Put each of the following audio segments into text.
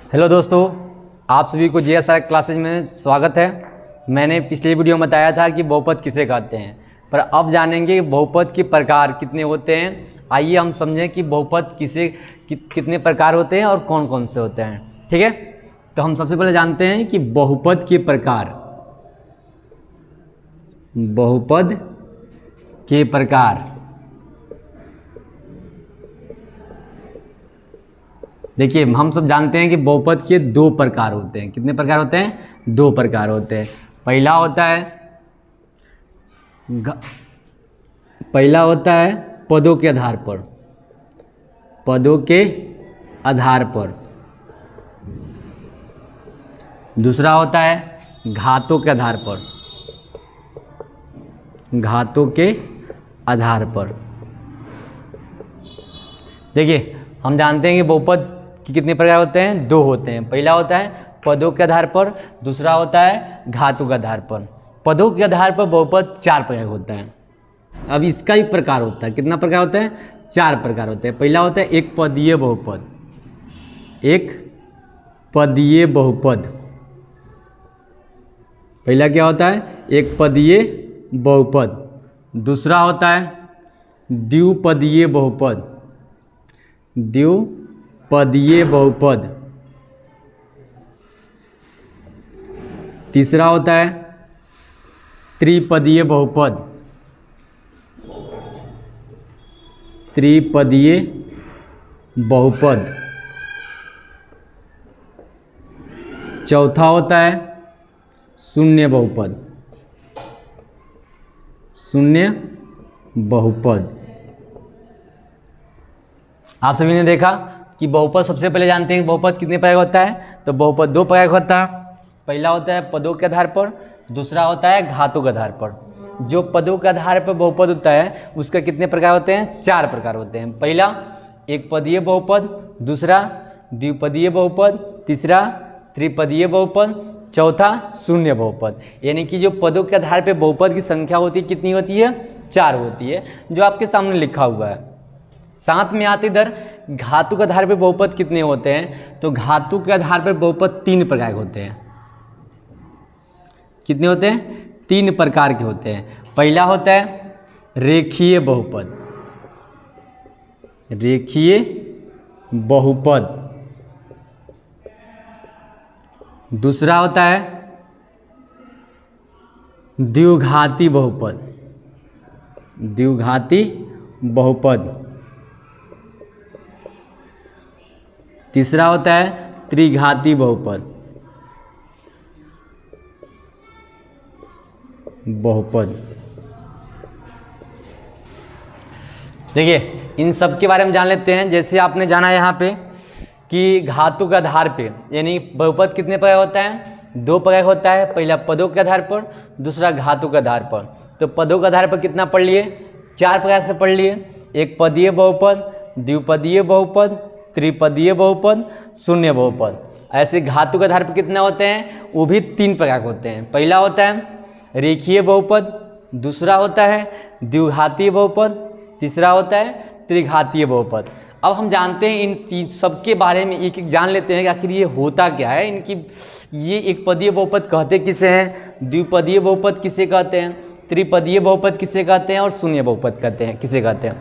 Hello दोस्तों, आप सभी को जीएसआर क्लासेज में स्वागत है। मैंने पिछले वीडियो में बताया था कि बहुपद किसे कहते हैं, पर अब जानेंगे बहुपद के प्रकार कितने होते हैं। आइए हम समझें कि बहुपद कितने प्रकार होते हैं और कौन कौन से होते हैं। ठीक है, तो हम सबसे पहले जानते हैं कि बहुपद के प्रकार। बहुपद के प्रकार देखिए, हम सब जानते हैं कि बहुपद के दो प्रकार होते हैं। कितने प्रकार होते हैं? दो प्रकार होते हैं। पहला होता है पदों के आधार पर। पदों के आधार पर। दूसरा होता है घातों के आधार पर। घातों के आधार पर। देखिए, हम जानते हैं कि बहुपद कि कितने प्रकार होते हैं? दो होते हैं। पहला होता है पदों के आधार पर, दूसरा होता है घातों के आधार पर। पदों के आधार पर बहुपद चार प्रकार होता है। अब इसका भी प्रकार होता है। कितना प्रकार होता है? चार प्रकार होते हैं। पहला होता है एक पदीय बहुपद। एक पदीय बहुपद। पहला क्या होता है? एक पदीय बहुपद। दूसरा होता है द्विपदीय बहुपद। द्विपदीय बहुपद। तीसरा होता है त्रिपदीय बहुपद। त्रिपदीय बहुपद। चौथा होता है शून्य बहुपद। शून्य बहुपद। आप सभी ने देखा कि बहुपद सबसे पहले जानते हैं कि बहुपद कितने प्रकार होता है। तो बहुपद दो प्रकार होता है। पहला होता है पदों के आधार पर, दूसरा होता है घातों के आधार पर। जो पदों के आधार पर बहुपद होता है उसका कितने प्रकार होते हैं? चार प्रकार होते हैं। पहला एक पदीय बहुपद, दूसरा द्विपदीय बहुपद, तीसरा त्रिपदीय बहुपद, चौथा शून्य बहुपद। यानी कि जो पदों के आधार पर बहुपद की संख्या होती है कितनी होती है? चार होती है, जो आपके सामने लिखा हुआ है। साथ में आते इधर घातों के आधार पर बहुपद कितने होते हैं? तो घातों के आधार पर बहुपद तीन प्रकार के होते हैं। कितने होते हैं? तीन प्रकार के होते हैं। पहला होता है रेखीय बहुपद। रेखीय बहुपद। दूसरा होता है द्विघाती बहुपद। द्विघाती बहुपद। तीसरा होता है त्रिघाती बहुपद। देखिए, इन सब के बारे में जान लेते हैं। जैसे आपने जाना यहाँ पे कि घातों के आधार पे, यानी बहुपद कितने प्रकार होता है? दो प्रकार होता है। पहला पदों के आधार पर, दूसरा घातों के आधार पर। तो पदों के आधार पर कितना पढ़ लिए? चार प्रकार से पढ़ लिए। एक पदीय बहुपद, द्विपदीय बहुपद, त्रिपदीय बहुपद, शून्य बहुपद। ऐसे घातों के आधार पर कितना होते हैं? वो भी तीन प्रकार के होते हैं। पहला होता है रेखीय बहुपद, दूसरा होता है द्विघातीय बहुपद, तीसरा होता है त्रिघातीय बहुपद। अब हम जानते हैं इन चीज सबके बारे में एक एक जान लेते हैं कि आखिर ये होता क्या है। इनकी ये एक पदीय बहुपद कहते किसे हैं, द्विपदीय बहुपद किसे कहते हैं, त्रिपदीय बहुपद किसे कहते हैं और शून्य बहुपद कहते हैं किसे कहते हैं।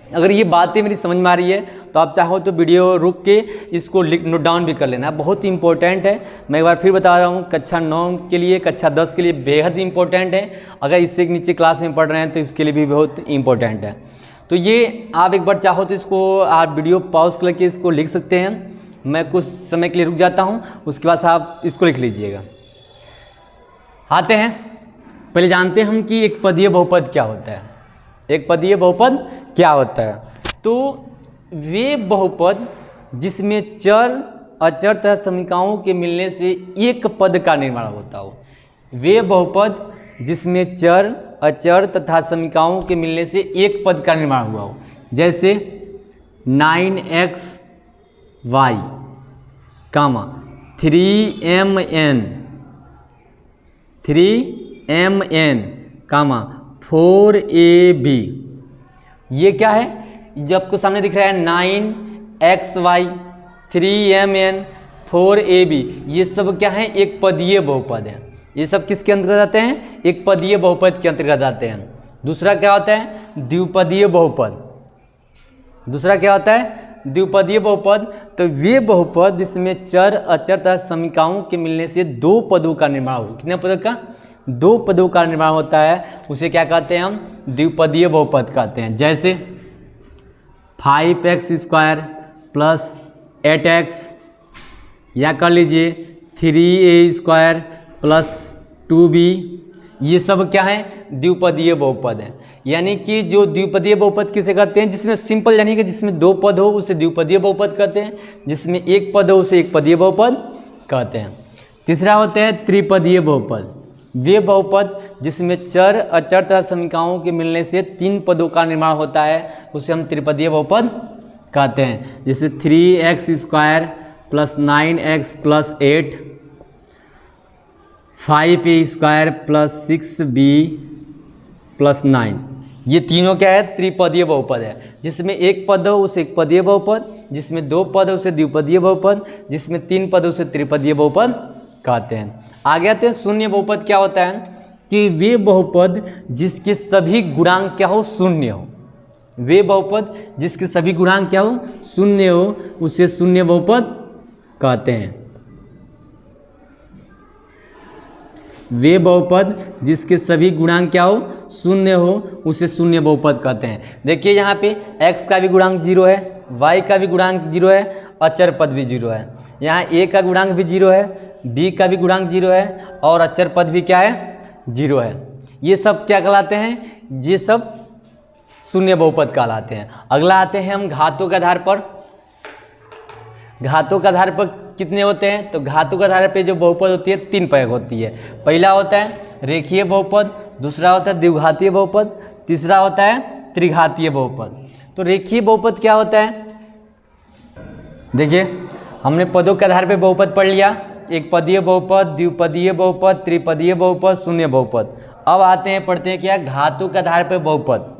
अगर ये बातें मेरी समझ में आ रही है तो आप चाहो तो वीडियो रुक के इसको नोट डाउन भी कर लेना, बहुत इंपॉर्टेंट है। मैं एक बार फिर बता रहा हूँ, कक्षा 9 के लिए, कक्षा 10 के लिए बेहद इंपॉर्टेंट है। अगर इससे नीचे क्लास में पढ़ रहे हैं तो इसके लिए भी बहुत इंपॉर्टेंट है। तो ये आप एक बार चाहो तो इसको आप वीडियो पॉज करके इसको लिख सकते हैं। मैं कुछ समय के लिए रुक जाता हूँ, उसके बाद आप इसको लिख लीजिएगा। आते हैं, पहले जानते हैं हम कि एक पदीय बहुपद क्या होता है। एक पदीय बहुपद क्या होता है? तो वे बहुपद जिसमें चर, अचर तथा समीकरणों के मिलने से एक पद का निर्माण होता हो। वे बहुपद जिसमें चर, अचर तथा समीकरणों के मिलने से एक पद का निर्माण हुआ हो। जैसे 9xy, 3mn, 4ab। ये क्या है? जो आपको सामने दिख रहा है 9xy, 3mn, 4ab, ये सब क्या है, एक पदीय बहुपद है। ये सब किसके अंतर्गत आते हैं, एक पदीय बहुपद के अंतर्गत आते हैं। दूसरा क्या होता है, द्विपदीय बहुपद। दूसरा क्या होता है, द्विपदीय बहुपद। तो वे बहुपद जिसमें चर अचर तथा समीकाओं के मिलने से दो पदों का निर्माण हो, कितने पदों का, दो पदों का निर्माण होता है, उसे क्या कहते हैं हम, द्विपदीय बहुपद कहते हैं। जैसे 5x² प्लस 8x, या कर लीजिए 3a² प्लस 2b, ये सब क्या है, द्विपदीय बहुपद है। यानी कि जो द्विपदीय बहुपद किसे कहते हैं, जिसमें सिंपल यानी कि जिसमें दो पद हो उसे द्विपदीय बहुपद कहते हैं, जिसमें एक पद हो उसे एकपदीय बहुपद कहते हैं। तीसरा होते हैं त्रिपदीय बहुपद। वे बहुपद जिसमें चर अचर तथा समीकाओं के मिलने से तीन पदों का निर्माण होता है, उसे हम त्रिपदीय बहुपद कहते हैं। जैसे 3x² plus 9x plus 8, 5a² plus 6b plus 9, ये तीनों क्या है, त्रिपदीय बहुपद है। जिसमें एक पद हो उसे एकपदीय बहुपद, जिसमें दो पद हो उसे द्विपदीय बहुपद, जिसमें तीन पद हो उसे त्रिपदीय बहुपद कहते हैं। आगे आते हैं शून्य बहुपद। क्या होता है कि वे बहुपद जिसके सभी गुणांक क्या हो, शून्य हो। वे बहुपद जिसके सभी गुणांक क्या हो, शून्य हो, उसे शून्य बहुपद कहते हैं। वे बहुपद जिसके सभी गुणांक क्या हो, शून्य हो, उसे शून्य बहुपद कहते हैं। देखिए यहाँ पे x का भी गुणांक 0 है, y का भी गुणांक 0 है, अचर पद भी 0 है। यहाँ a का गुणांक भी 0 है, b का भी गुणांक 0 है, और अचर पद भी क्या है, 0 है। ये सब क्या कहलाते हैं, ये सब शून्य बहुपद कहलाते हैं। अगला आते हैं हम घातों के आधार पर। घातों के आधार पर कितने होते हैं, तो घातों के आधार पर जो बहुपद होती है तीन प्रकार होती है। पहला होता है रेखीय बहुपद, दूसरा होता है द्विघातीय बहुपद, तीसरा होता है त्रिघातीय बहुपद। तो रेखीय बहुपद क्या होता है, देखिए हमने पदों के आधार पर बहुपद पढ़ लिया, एक पदीय बहुपद, द्विपदीय बहुपद, त्रिपदीय बहुपद, शून्य बहुपद। अब आते हैं पढ़ते हैं क्या, घातों के आधार पर बहुपद।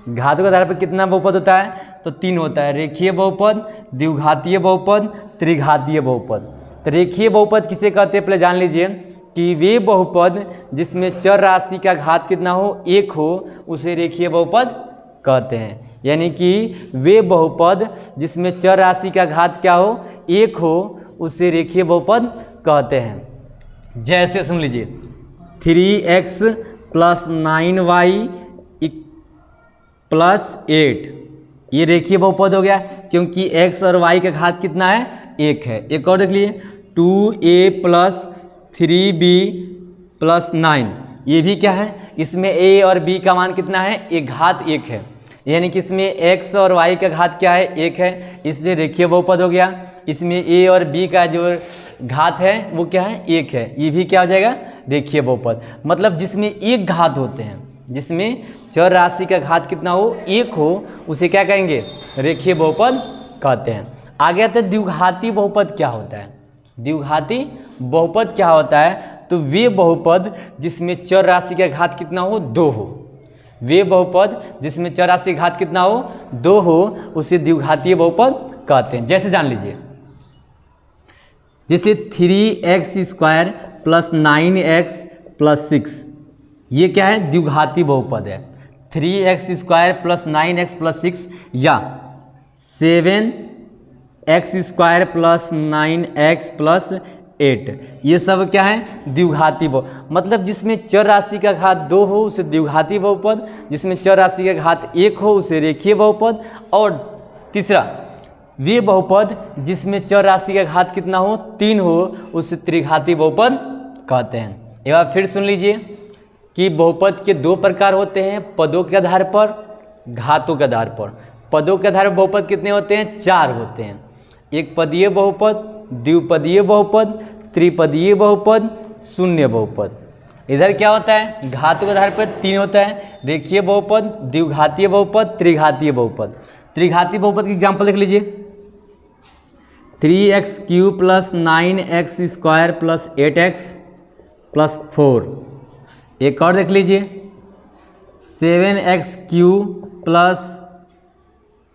घातों के आधार पर कितना बहुपद होता है, तो तीन होता है, रेखीय बहुपद, द्विघातीय बहुपद, त्रिघातीय बहुपद। तो रेखीय बहुपद किसे कहते हैं, पहले जान लीजिए कि वे बहुपद जिसमें चर राशि का घात कितना हो, एक हो, उसे रेखीय बहुपद कहते हैं। यानी कि वे बहुपद जिसमें चर राशि का घात क्या हो, एक हो, उसे रेखीय बहुपद कहते हैं। जैसे सुन लीजिए 3x प्लस 9y प्लस 8, ये रेखीय बहुपद हो गया क्योंकि x और y का घात कितना है, एक है। एक और देख लीजिए 2a प्लस 3b प्लस 9, ये भी क्या है, इसमें a और b का मान कितना है, एक घात एक है। यानी कि इसमें x और y का घात क्या है, एक है, इसलिए रेखीय बहुपद हो गया। इसमें a और b का जो घात है वो क्या है, एक है, ये भी क्या हो जाएगा, रेखीय बहुपद। मतलब जिसमें एक घात होते हैं, जिसमें चर राशि का घात कितना हो, एक हो, उसे क्या कहेंगे, रेखीय बहुपद कहते हैं। आगे आते हैं द्विघाती बहुपद क्या होता है। द्विघाती बहुपद क्या होता है, तो वे बहुपद जिसमें चर राशि का घात कितना हो, 2 हो। वे बहुपद जिसमें चर राशि का घात कितना हो, 2 हो, उसे द्विघातीय बहुपद कहते हैं। जैसे जान लीजिए, जैसे 3x² प्लस 9x प्लस 6, ये क्या है, द्विघाती बहुपद है। 3x² प्लस 9x प्लस 6 या 7x² प्लस 9x प्लस 8, ये सब क्या है, द्विघाती बहुपद। मतलब जिसमें चर राशि का घात 2 हो उसे द्विघाती बहुपद, जिसमें चर राशि का घात 1 हो उसे रेखीय बहुपद, और तीसरा वे बहुपद जिसमें चर राशि का घात कितना हो, 3 हो, उसे त्रिघाती बहुपद कहते हैं। एक बार फिर सुन लीजिए कि बहुपद के दो प्रकार होते हैं, पदों के आधार पर, घातों के आधार पर। पदों के आधार पर बहुपद कितने होते हैं, 4 होते हैं। एक पदीय बहुपद, द्विपदीय बहुपद, त्रिपदीय बहुपद, शून्य बहुपद। इधर क्या होता है, घातों के आधार पर 3 होता है, रेखीय बहुपद, द्विघातीय बहुपद, त्रिघातीय बहुपद। त्रिघातीय बहुपद की एग्जाम्पल देख लीजिए, 3x³ plus 9x² plus 8x plus 4। एक और देख लीजिए 7x³ plus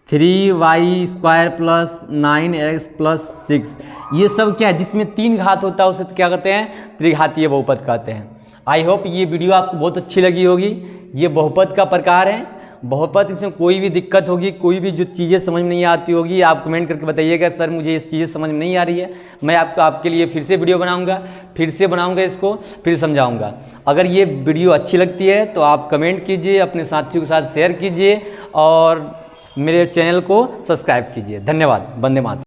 3y² plus 9x plus 6, ये सब क्या है, जिसमें 3 घात होता है उसे क्या कहते हैं, त्रिघातीय बहुपद कहते हैं। आई होप ये वीडियो आपको बहुत अच्छी लगी होगी। ये बहुपद का प्रकार है, बहुपद, इसमें कोई भी दिक्कत होगी, कोई भी जो चीज़ें समझ में नहीं आती होगी, आप कमेंट करके बताइएगा सर मुझे इस चीज़ें समझ में नहीं आ रही है, मैं आपके लिए फिर से वीडियो बनाऊंगा, इसको फिर समझाऊंगा। अगर ये वीडियो अच्छी लगती है तो आप कमेंट कीजिए, अपने साथियों के साथ शेयर कीजिए और मेरे चैनल को सब्सक्राइब कीजिए। धन्यवाद। वंदे मातरम।